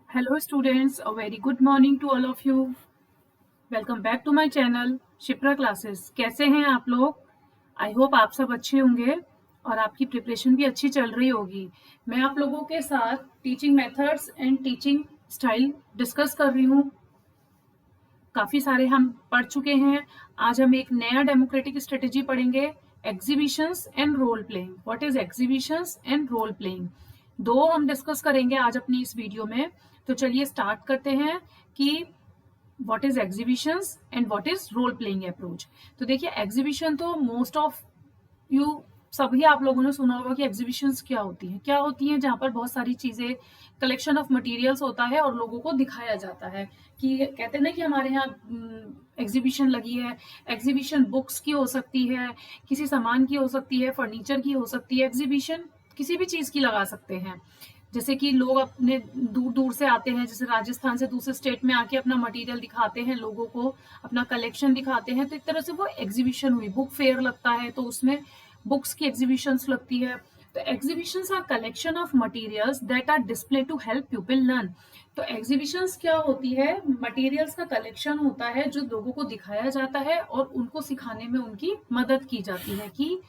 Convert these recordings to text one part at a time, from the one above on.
Hello students, a very good morning to all of you. Welcome back to my channel Shipra classes. कैसे हैं आप लोग? I hope आप सब अच्छे होंगे और आपकी प्रिपरेशन भी अच्छी चल रही होगी। मैं आप लोगों के साथ teaching methods and teaching style discuss कर रही हूँ। काफी सारे हम पढ़ चुके हैं। आज हम एक नया डेमोक्रेटिक स्ट्रेटेजी पढ़ेंगे, exhibitions and role playing. What is exhibitions and role playing, दो हम डिस्कस करेंगे आज अपनी इस वीडियो में। तो चलिए स्टार्ट करते हैं कि what is exhibitions and what is role playing approach. तो देखिए, एग्जीबिशन तो मोस्ट ऑफ यू सभी आप लोगों ने सुना होगा कि एग्जीबिशंस क्या होती हैं, जहाँ पर बहुत सारी चीजें, कलेक्शन ऑफ मटेरियल्स होता है और लोगों को दिखाया जाता है। कि कहते हैं ना कि हमारे यहाँ एग्जीबिशन लगी है। एग्जीबिशन बुक्स की हो सकती है, किसी सामान की हो सकती है, फर्नीचर की हो सकती है। एग्जीबिशन किसी भी चीज की लगा सकते हैं। जैसे कि लोग अपने दूर दूर से आते हैं, जैसे राजस्थान से दूसरे स्टेट में आके अपना मटेरियल दिखाते हैं, लोगों को अपना कलेक्शन दिखाते हैं। तो एक तरह से वो एग्जीबिशन हुई। बुक फेयर लगता है तो उसमें बुक्स की एग्जीबिशंस लगती है। तो exhibitions are collection of materials that are display to help people learn. तो एग्जीबिशंस क्या होती है? मटेरियल्स का कलेक्शन होता है जो लोगों को दिखाया जाता है और उनको सिखाने में उनकी मदद की जाती है कि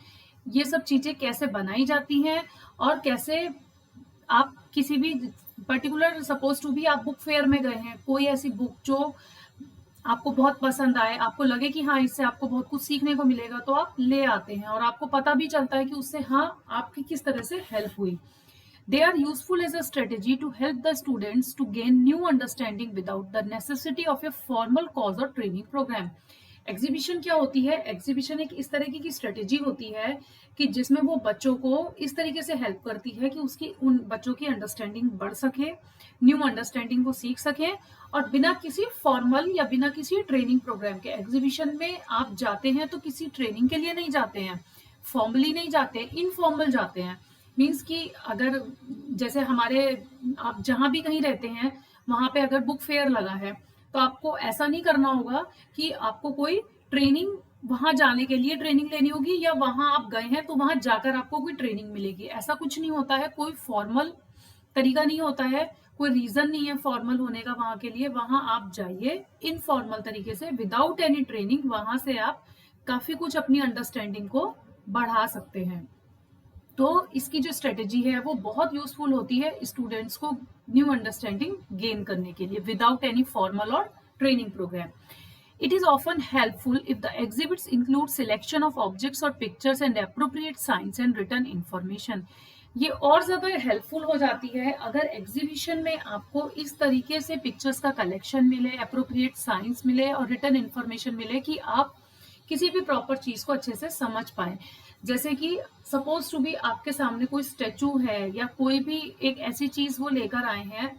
ये सब चीजें कैसे बनाई जाती हैं और कैसे आप किसी भी पर्टिकुलर, सपोज टू भी आप बुक फेयर में गए हैं, कोई ऐसी बुक जो आपको बहुत पसंद आए, आपको लगे कि हाँ इससे आपको बहुत कुछ सीखने को मिलेगा, तो आप ले आते हैं और आपको पता भी चलता है कि उससे हाँ आपकी किस तरह से हेल्प हुई। They are useful as a strategy to help the students to gain new understanding without the necessity of a formal course और ट्रेनिंग प्रोग्राम। एग्जीबिशन क्या होती है? एग्जीबिशन एक इस तरीके की स्ट्रेटेजी होती है कि जिसमें वो बच्चों को इस तरीके से हेल्प करती है कि उसकी उन बच्चों की अंडरस्टैंडिंग बढ़ सके, न्यू अंडरस्टैंडिंग को सीख सके, और बिना किसी फॉर्मल या बिना किसी ट्रेनिंग प्रोग्राम के। एग्जीबिशन में आप जाते हैं तो किसी ट्रेनिंग के लिए नहीं जाते हैं, फॉर्मली नहीं जाते, इनफॉर्मल जाते हैं। मीन्स कि अगर जैसे हमारे, आप जहां भी कहीं रहते हैं वहां पे अगर बुक फेयर लगा है तो आपको ऐसा नहीं करना होगा कि आपको कोई ट्रेनिंग, वहां जाने के लिए ट्रेनिंग लेनी होगी, या वहां आप गए हैं तो वहां जाकर आपको कोई ट्रेनिंग मिलेगी। ऐसा कुछ नहीं होता है, कोई फॉर्मल तरीका नहीं होता है, कोई रीजन नहीं है फॉर्मल होने का वहां के लिए। वहां आप जाइए इनफॉर्मल तरीके से, विदाउट एनी ट्रेनिंग। वहां से आप काफी कुछ अपनी अंडरस्टैंडिंग को बढ़ा सकते हैं। तो इसकी जो स्ट्रेटेजी है वो बहुत यूजफुल होती है स्टूडेंट्स को न्यू अंडरस्टैंडिंग गेन करने के लिए, विदाउट एनी फॉर्मल और training programme. It is often helpful if the exhibits include selection of objects or pictures and appropriate signs and written information. ये और ज्यादा हेल्पफुल हो जाती है अगर एग्जीबिशन में आपको इस तरीके से पिक्चर्स का कलेक्शन मिले, अप्रोप्रिएट साइंस मिले और रिटन इन्फॉर्मेशन मिले कि आप किसी भी प्रॉपर चीज को अच्छे से समझ पाए। जैसे कि सपोज टू भी आपके सामने कोई स्टेचू है या कोई भी एक ऐसी चीज वो लेकर आए हैं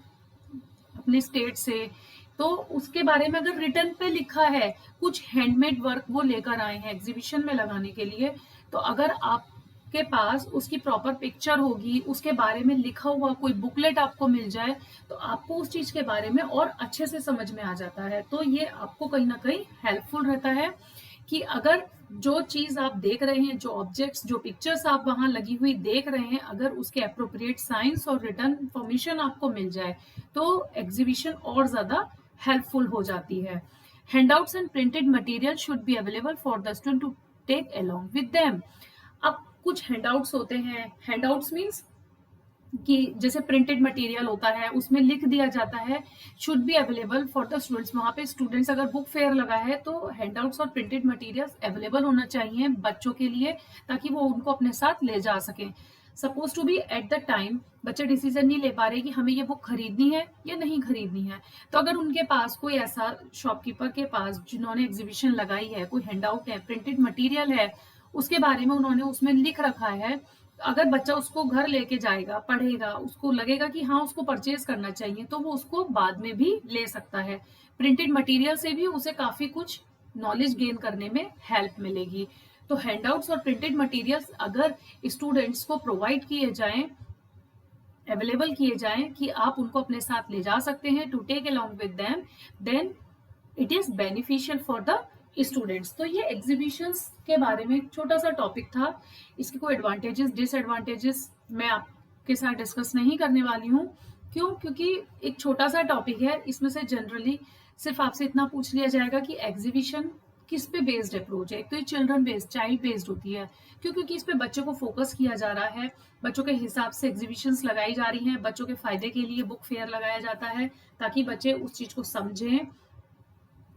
अपने स्टेट से, तो उसके बारे में अगर रिटर्न पे लिखा है, कुछ हैंडमेड वर्क वो लेकर आए हैं एग्जीबिशन में लगाने के लिए, तो अगर आपके पास उसकी प्रॉपर पिक्चर होगी, उसके बारे में लिखा हुआ कोई बुकलेट आपको मिल जाए, तो आपको उस चीज के बारे में और अच्छे से समझ में आ जाता है। तो ये आपको कहीं ना कहीं हेल्पफुल रहता है कि अगर जो चीज आप देख रहे हैं, जो ऑब्जेक्ट्स, जो पिक्चर्स आप वहां लगी हुई देख रहे हैं, अगर उसके अप्रोप्रिएट साइंस और रिटर्न इंफॉर्मेशन आपको मिल जाए तो एग्जीबिशन और ज्यादा हेल्पफुल हो जाती है। Handouts and printed material should be available for the student to take along with them. अब कुछ हैंडआउट्स होते हैं, हैंडआउट्स मीन्स कि जैसे प्रिंटेड मटेरियल होता है उसमें लिख दिया जाता है should be available for the students. वहां पे स्टूडेंट्स, अगर बुक फेयर लगा है तो हैंडआउट्स और प्रिंटेड मटेरियल्स अवेलेबल होना चाहिए बच्चों के लिए, ताकि वो उनको अपने साथ ले जा सके। Suppose to be at the time बच्चे डिसीजन नहीं ले पा रहे कि हमें ये बुक खरीदनी है या नहीं खरीदनी है, तो अगर उनके पास कोई ऐसा शॉपकीपर के पास जिन्होंने एग्जीबिशन लगाई है, कोई हैंडआउट है, प्रिंटेड मटेरियल है, उसके बारे में उन्होंने उसमें लिख रखा है, अगर बच्चा उसको घर लेके जाएगा, पढ़ेगा, उसको लगेगा कि हाँ उसको परचेज करना चाहिए, तो वो उसको बाद में भी ले सकता है। प्रिंटेड मटेरियल से भी उसे काफी कुछ नॉलेज गेन करने में हेल्प मिलेगी। तो हैंडआउट्स और प्रिंटेड मटेरियल्स अगर स्टूडेंट्स को प्रोवाइड किए जाएं, अवेलेबल किए जाएं कि आप उनको अपने साथ ले जा सकते हैं to take along with them, then it is beneficial for the students. तो ये एग्जीबिशंस के बारे में एक छोटा सा टॉपिक था। इसके कोई एडवांटेजेस, डिसएडवांटेजेस मैं आपके साथ डिस्कस नहीं करने वाली हूँ। क्यों? क्योंकि एक छोटा सा टॉपिक है, इसमें से जनरली सिर्फ आपसे इतना पूछ लिया जाएगा कि एग्जीबिशन किस पे बेस्ड अप्रोच है। एक तो ये चिल्ड्रन बेस्ड, चाइल्ड बेस्ड होती है। क्यों? क्योंकि इस पे बच्चों को फोकस किया जा रहा है, बच्चों के हिसाब से एग्जीबिशंस लगाई जा रही हैं, बच्चों के फायदे के लिए बुक फेयर लगाया जाता है ताकि बच्चे उस चीज को समझें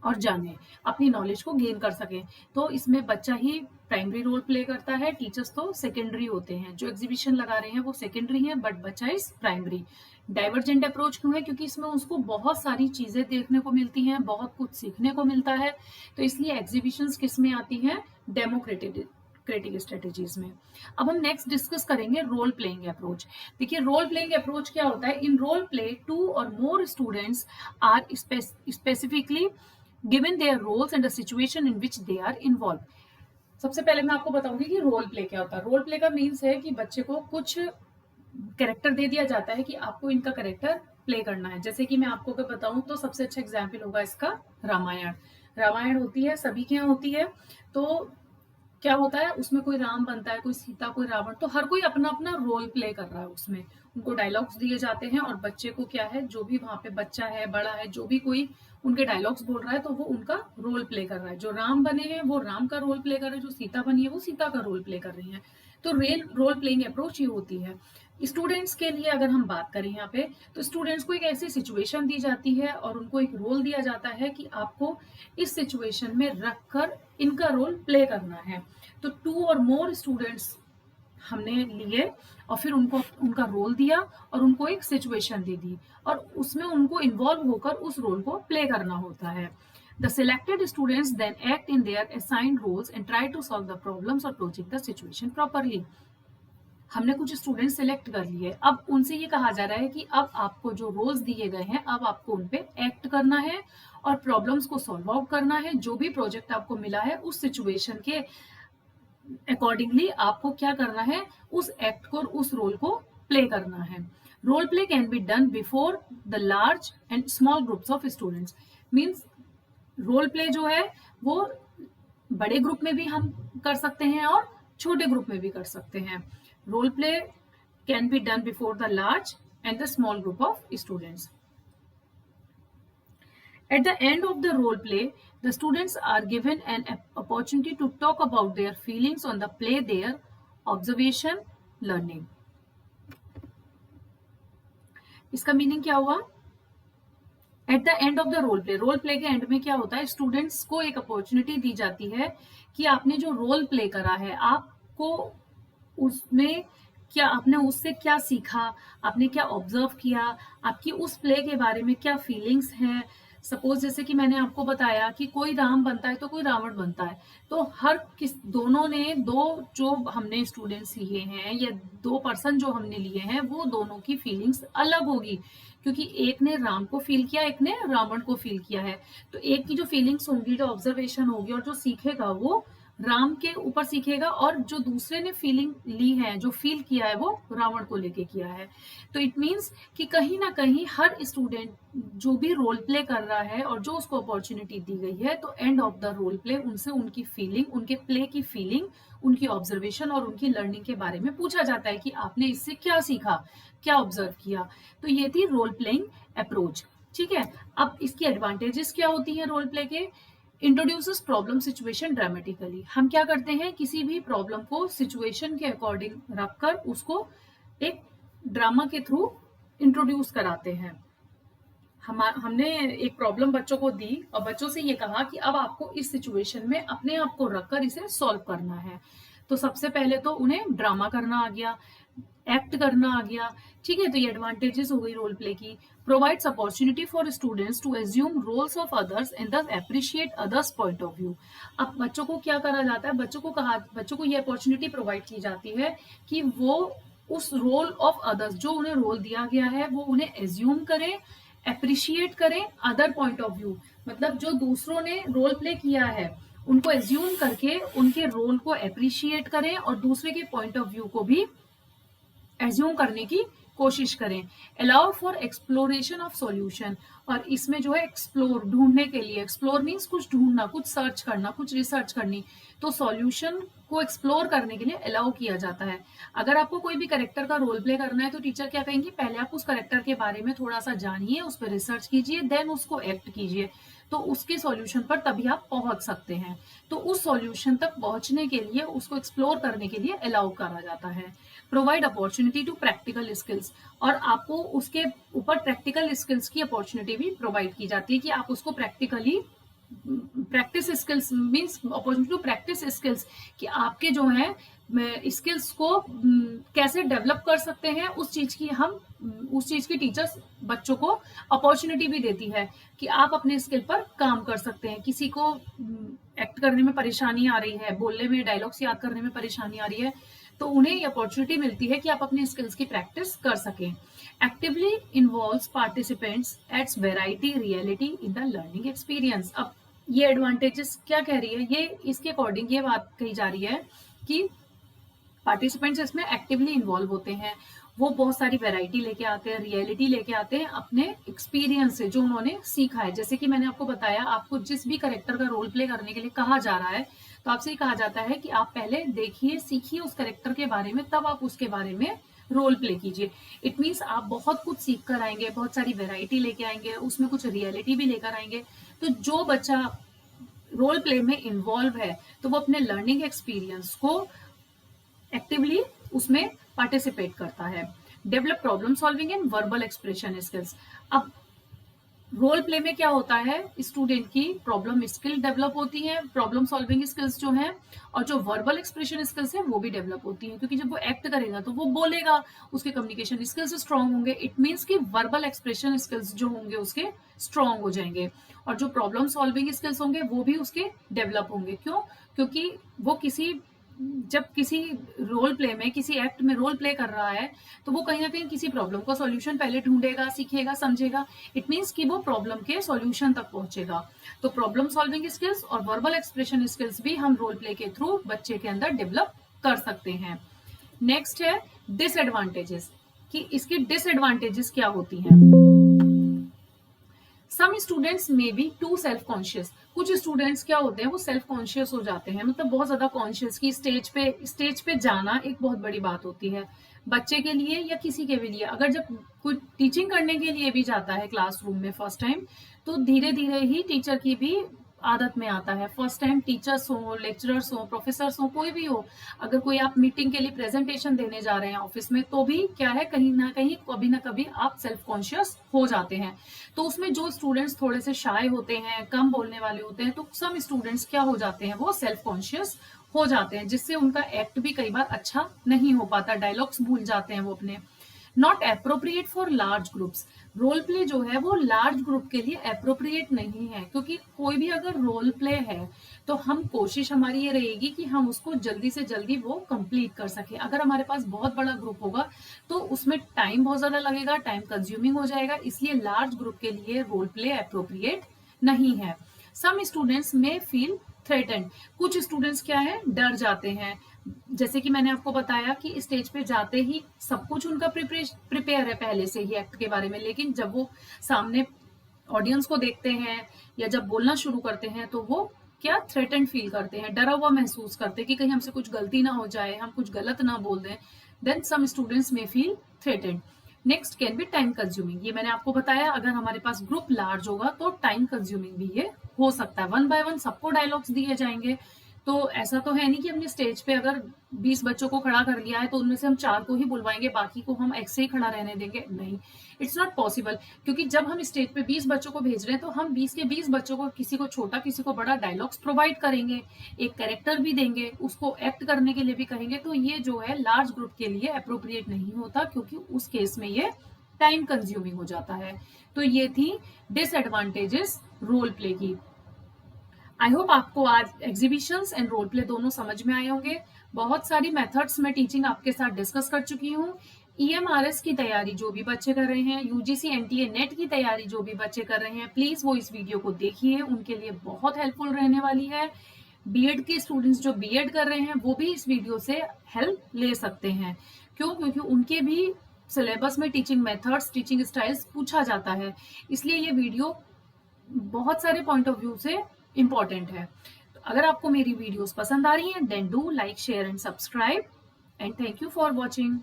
और जाने, अपनी नॉलेज को गेन कर सकें। तो इसमें बच्चा ही प्राइमरी रोल प्ले करता है, टीचर्स तो सेकेंडरी होते हैं। जो एग्जीबिशन लगा रहे हैं वो सेकेंडरी हैं, बट बच्चा इज प्राइमरी। डाइवर्जेंट अप्रोच क्यों है? क्योंकि इसमें उसको बहुत सारी चीजें देखने को मिलती हैं, बहुत कुछ सीखने को मिलता है। तो इसलिए एग्जीबिशंस किस में आती हैं? डेमोक्रेटिक स्ट्रेटेजीज में। अब हम नेक्स्ट डिस्कस करेंगे रोल प्लेइंग अप्रोच। देखिए रोल प्लेइंग अप्रोच क्या होता है? इन रोल प्ले 2 और more students are specifically given their roles and the situation in which they are involved। सबसे पहले मैं आपको बताऊंगी कि रोल प्ले क्या होता है। रोल प्ले का मीन्स है कि बच्चे को कुछ कैरेक्टर दे दिया जाता है कि आपको इनका कैरेक्टर प्ले करना है। जैसे कि मैं आपको अगर बताऊं तो सबसे अच्छा एग्जाम्पल होगा इसका रामायण। रामायण होती है, सभी के यहाँ होती है। तो क्या होता है उसमें? कोई राम बनता है, कोई सीता, कोई रावण, तो हर कोई अपना अपना रोल प्ले कर रहा है उसमें। उनको डायलॉग्स दिए जाते हैं और बच्चे को क्या है, जो भी वहां पे बच्चा है, बड़ा है, जो भी कोई उनके डायलॉग्स बोल रहा है तो वो उनका रोल प्ले कर रहा है। जो राम बने हैं वो राम का रोल प्ले कर रहे हैं, जो सीता बनी है वो सीता का रोल प्ले कर रही है। तो रोल प्लेइंग अप्रोच ये होती है। स्टूडेंट्स के लिए अगर हम बात करें यहाँ पे, तो स्टूडेंट्स को एक ऐसी सिचुएशन दी जाती है और उनको एक रोल दिया जाता है कि आपको इस सिचुएशन में रखकर इनका रोल प्ले करना है। तो 2 और मोर स्टूडेंट्स हमने लिए और फिर उनको उनका रोल दिया और उनको एक सिचुएशन दे दी और उसमें उनको इन्वॉल्व होकर उस रोल को प्ले करना होता है। The selected students then act in their assigned roles and try to solve the problems or project the situation properly। हमने कुछ स्टूडेंट सिलेक्ट कर लिए, अब उनसे ये कहा जा रहा है कि अब आपको जो रोल्स दिए गए हैं अब आपको उन पे एक्ट करना है और प्रॉब्लम्स को सॉल्व आउट करना है। जो भी प्रोजेक्ट आपको मिला है उस सिचुएशन के अकॉर्डिंगली आपको क्या करना है, उस एक्ट को, उस रोल को प्ले करना है। Role play can be done before the large and small groups of students. Means role play जो है वो बड़े ग्रुप में भी हम कर सकते हैं और छोटे ग्रुप में भी कर सकते हैं। Role play can be done before the large and the small group of students. At the end of the role play, the students are given an opportunity to talk about their feelings on the play, their observation, learning। इसका meaning क्या हुआ? At the end of the role play के end में क्या होता है? Students को एक अपॉर्चुनिटी दी जाती है कि आपने जो रोल प्ले करा है आपको उसमें क्या, आपने उससे क्या सीखा, आपने क्या ऑब्जर्व किया, आपकी उस प्ले के बारे में क्या फीलिंग्स हैं। सपोज जैसे कि मैंने आपको बताया कि कोई राम बनता है तो कोई रावण बनता है, तो दोनों ने, दो जो हमने स्टूडेंट्स लिए हैं या 2 पर्सन जो हमने लिए हैं वो दोनों की फीलिंग्स अलग होगी, क्योंकि एक ने राम को फील किया, एक ने रावण को फील किया है। तो एक की जो फीलिंग्स होंगी, जो ऑब्जर्वेशन होगी और जो सीखेगा वो राम के ऊपर सीखेगा और जो दूसरे ने फीलिंग ली है, जो फील किया है वो रावण को लेके किया है। तो इट मीन्स कि कहीं ना कहीं हर स्टूडेंट जो भी रोल प्ले कर रहा है और जो उसको अपॉर्चुनिटी दी गई है, तो end of the role play उनसे उनकी फीलिंग, उनके प्ले की फीलिंग, उनकी ऑब्जर्वेशन और उनकी लर्निंग के बारे में पूछा जाता है कि आपने इससे क्या सीखा, क्या ऑब्जर्व किया। तो ये थी रोल प्लेइंग अप्रोच। ठीक है, अब इसकी एडवांटेजेस क्या होती है रोल प्ले के? Introduces problem situation dramatically. हम क्या करते हैं, किसी भी प्रॉब्लम को सिचुएशन के अकॉर्डिंग रखकर उसको एक ड्रामा के थ्रू इंट्रोड्यूस कराते हैं। हमने एक प्रॉब्लम बच्चों को दी और बच्चों से ये कहा कि अब आपको इस सिचुएशन में अपने आप को रखकर इसे सॉल्व करना है। तो सबसे पहले तो उन्हें ड्रामा करना आ गया, एक्ट करना आ गया। ठीक है, तो ये एडवांटेजेस हो गई रोल प्ले की। Provides opportunity for students to assume roles of others and thus appreciate others point of view. अब बच्चों को क्या करा जाता है, बच्चों को ये अपॉर्चुनिटी प्रोवाइड की जाती है कि वो उस रोल ऑफ अदर्स, जो उन्हें रोल दिया गया है, वो उन्हें एज्यूम करें, अप्रिशिएट करें अदर पॉइंट ऑफ व्यू। मतलब जो दूसरों ने रोल प्ले किया है उनको एज्यूम करके उनके रोल को अप्रिशिएट करें और दूसरे के पॉइंट ऑफ व्यू को भी एज्यूम करने की कोशिश करें। Allow for exploration of solution, और इसमें जो है एक्सप्लोर, ढूंढने के लिए, एक्सप्लोर मीन्स कुछ ढूंढना, कुछ सर्च करना, कुछ रिसर्च करनी, तो सॉल्यूशन को एक्सप्लोर करने के लिए अलाउ किया जाता है। अगर आपको कोई भी कैरेक्टर का रोल प्ले करना है तो टीचर क्या कहेंगे, पहले आप उस कैरेक्टर के बारे में थोड़ा सा जानिए, उस पर रिसर्च कीजिए, देन उसको एक्ट कीजिए, तो उसके सॉल्यूशन पर तभी आप पहुंच सकते हैं। तो उस सॉल्यूशन तक पहुंचने के लिए, उसको एक्सप्लोर करने के लिए अलाउ करा जाता है। Provide opportunity to practical skills, और आपको उसके ऊपर प्रैक्टिकल स्किल्स की अपॉर्चुनिटी भी प्रोवाइड की जाती है कि आप उसको practically, practice skills means opportunity to practise skills, कि आपके जो है स्किल्स को कैसे डेवलप कर सकते हैं, उस चीज की टीचर्स बच्चों को अपॉर्चुनिटी भी देती है कि आप अपने स्किल पर काम कर सकते हैं। किसी को एक्ट करने में परेशानी आ रही है, बोलने में, डायलॉग्स याद करने में परेशानी आ रही है, तो उन्हें ये अपॉर्चुनिटी मिलती है कि आप अपने स्किल्स की प्रैक्टिस कर सकें। Actively involves participants adds variety reality in the learning experience. अब ये एडवांटेजेस क्या कह रही है, ये इसके अकॉर्डिंग ये बात कही जा रही है कि पार्टिसिपेंट्स इसमें एक्टिवली इन्वॉल्व होते हैं, वो बहुत सारी वैरायटी लेके आते हैं, रियलिटी लेके आते हैं अपने एक्सपीरियंस से, जो उन्होंने सीखा है। जैसे कि मैंने आपको बताया, आपको जिस भी कैरेक्टर का रोल प्ले करने के लिए कहा जा रहा है, तो आपसे ये कहा जाता है कि आप पहले देखिए, सीखिए उस कैरेक्टर के बारे में, तब आप उसके बारे में रोल प्ले कीजिए। इट मीन्स आप बहुत कुछ सीख कर आएंगे, बहुत सारी वेराइटी लेके आएंगे, उसमें कुछ रियलिटी भी लेकर आएंगे। तो जो बच्चा रोल प्ले में इन्वॉल्व है, तो वो अपने लर्निंग एक्सपीरियंस को एक्टिवली उसमें पार्टिसिपेट करता है। Develop problem solving and verbal expression skills. अब रोल प्ले में क्या होता है, स्टूडेंट की प्रॉब्लम स्किल डेवलप होती है, प्रॉब्लम सॉल्विंग स्किल्स जो है, और जो वर्बल एक्सप्रेशन स्किल्स है वो भी डेवलप होती है, क्योंकि जब वो एक्ट करेगा तो वो बोलेगा, उसके कम्युनिकेशन स्किल्स स्ट्रांग होंगे। इट मीन्स कि वर्बल एक्सप्रेशन स्किल्स जो होंगे उसके स्ट्रांग हो जाएंगे, और जो प्रॉब्लम सॉल्विंग स्किल्स होंगे वो भी उसके डेवलप होंगे। क्यों? क्योंकि वो जब किसी रोल प्ले में, किसी एक्ट में रोल प्ले कर रहा है, तो वो कहीं ना कहीं किसी प्रॉब्लम का सॉल्यूशन पहले ढूंढेगा, सीखेगा, समझेगा। इट मीन्स कि वो प्रॉब्लम के सॉल्यूशन तक पहुंचेगा। तो प्रॉब्लम सॉल्विंग स्किल्स और वर्बल एक्सप्रेशन स्किल्स भी हम रोल प्ले के थ्रू बच्चे के अंदर डेवलप कर सकते हैं। नेक्स्ट है डिसएडवांटेजेस, कि इसकी डिसएडवांटेजेस क्या होती हैं। सम स्टूडेंट्स में बी टू सेल्फ कॉन्शियस। कुछ स्टूडेंट्स क्या होते हैं, वो सेल्फ कॉन्शियस हो जाते हैं, मतलब बहुत ज्यादा कॉन्शियस, की स्टेज पे जाना एक बहुत बड़ी बात होती है बच्चे के लिए या किसी के भी लिए। अगर जब कोई टीचिंग करने के लिए भी जाता है क्लासरूम में फर्स्ट टाइम, तो धीरे धीरे ही टीचर की भी आदत में आता है। फर्स्ट टाइम टीचर्स हो, लेक्चरर्स हो, प्रोफेसर्स हो, कोई भी हो, अगर कोई आप मीटिंग के लिए प्रेजेंटेशन देने जा रहे हैं ऑफिस में, तो भी क्या है, कहीं ना कभी आप सेल्फ कॉन्शियस हो जाते हैं। तो उसमें जो स्टूडेंट्स थोड़े से शाय होते हैं, कम बोलने वाले होते हैं, तो सम स्टूडेंट्स क्या हो जाते हैं, वो सेल्फ कॉन्शियस हो जाते हैं, जिससे उनका एक्ट भी कई बार अच्छा नहीं हो पाता, डायलॉग्स भूल जाते हैं वो अपने। Not appropriate for large groups. Role play जो है वो लार्ज ग्रुप के लिए अप्रोप्रिएट नहीं है, क्योंकि कोई भी अगर रोल प्ले है तो कोशिश हमारी ये रहेगी कि हम उसको जल्दी से जल्दी वो कंप्लीट कर सके। अगर हमारे पास बहुत बड़ा ग्रुप होगा तो उसमें टाइम बहुत ज्यादा लगेगा, टाइम कंज्यूमिंग हो जाएगा, इसलिए लार्ज ग्रुप के लिए रोल प्ले अप्रोप्रिएट नहीं है। सम स्टूडेंट्स में फील थ्रेटेंड। कुछ स्टूडेंट्स क्या है, डर जाते हैं। जैसे कि मैंने आपको बताया कि स्टेज पे जाते ही सब कुछ उनका प्रिपेयर है पहले से ही एक्ट के बारे में, लेकिन जब वो सामने ऑडियंस को देखते हैं या जब बोलना शुरू करते हैं, तो वो क्या, थ्रेटेंड फील करते हैं, डरा हुआ महसूस करते हैं कि कहीं हमसे कुछ गलती ना हो जाए, हम कुछ गलत ना बोल दें। देन सम स्टूडेंट्स में feel threatened. Next can be time consuming. ये मैंने आपको बताया, अगर हमारे पास ग्रुप लार्ज होगा तो टाइम कंज्यूमिंग भी ये हो सकता है। 1 बाय 1 सबको डायलॉग्स दिए जाएंगे, तो ऐसा तो है नहीं कि हमने स्टेज पे अगर 20 बच्चों को खड़ा कर लिया है तो उनमें से हम 4 को ही बुलवाएंगे, बाकी को हम ऐसे ही खड़ा रहने देंगे, नहीं, इट्स नॉट पॉसिबल। क्योंकि जब हम स्टेज पे 20 बच्चों को भेज रहे हैं तो हम 20 के 20 बच्चों को, किसी को छोटा किसी को बड़ा, डायलॉग्स प्रोवाइड करेंगे, एक कैरेक्टर भी देंगे, उसको एक्ट करने के लिए भी कहेंगे। तो ये जो है लार्ज ग्रुप के लिए अप्रोप्रिएट नहीं होता, क्योंकि उस केस में ये टाइम कंज्यूमिंग हो जाता है। तो ये थी डिसएडवांटेजेस रोल प्ले की। आई होप आपको आज एग्जीबिशंस एंड रोल प्ले दोनों समझ में आए होंगे। बहुत सारी मेथड्स में टीचिंग आपके साथ डिस्कस कर चुकी हूँ। EMRS की तैयारी जो भी बच्चे कर रहे हैं, UGC NTA नेट की तैयारी जो भी बच्चे कर रहे हैं, प्लीज वो इस वीडियो को देखिए, उनके लिए बहुत हेल्पफुल रहने वाली है। बीएड के स्टूडेंट्स जो बीएड कर रहे हैं वो भी इस वीडियो से हेल्प ले सकते हैं। क्यों? क्योंकि उनके भी सिलेबस में टीचिंग मेथड्स, टीचिंग स्टाइल्स पूछा जाता है, इसलिए ये वीडियो बहुत सारे पॉइंट ऑफ व्यू से इम्पॉर्टेंट है। तो अगर आपको मेरी वीडियोस पसंद आ रही हैं, then do like, share and subscribe, and thank you for watching.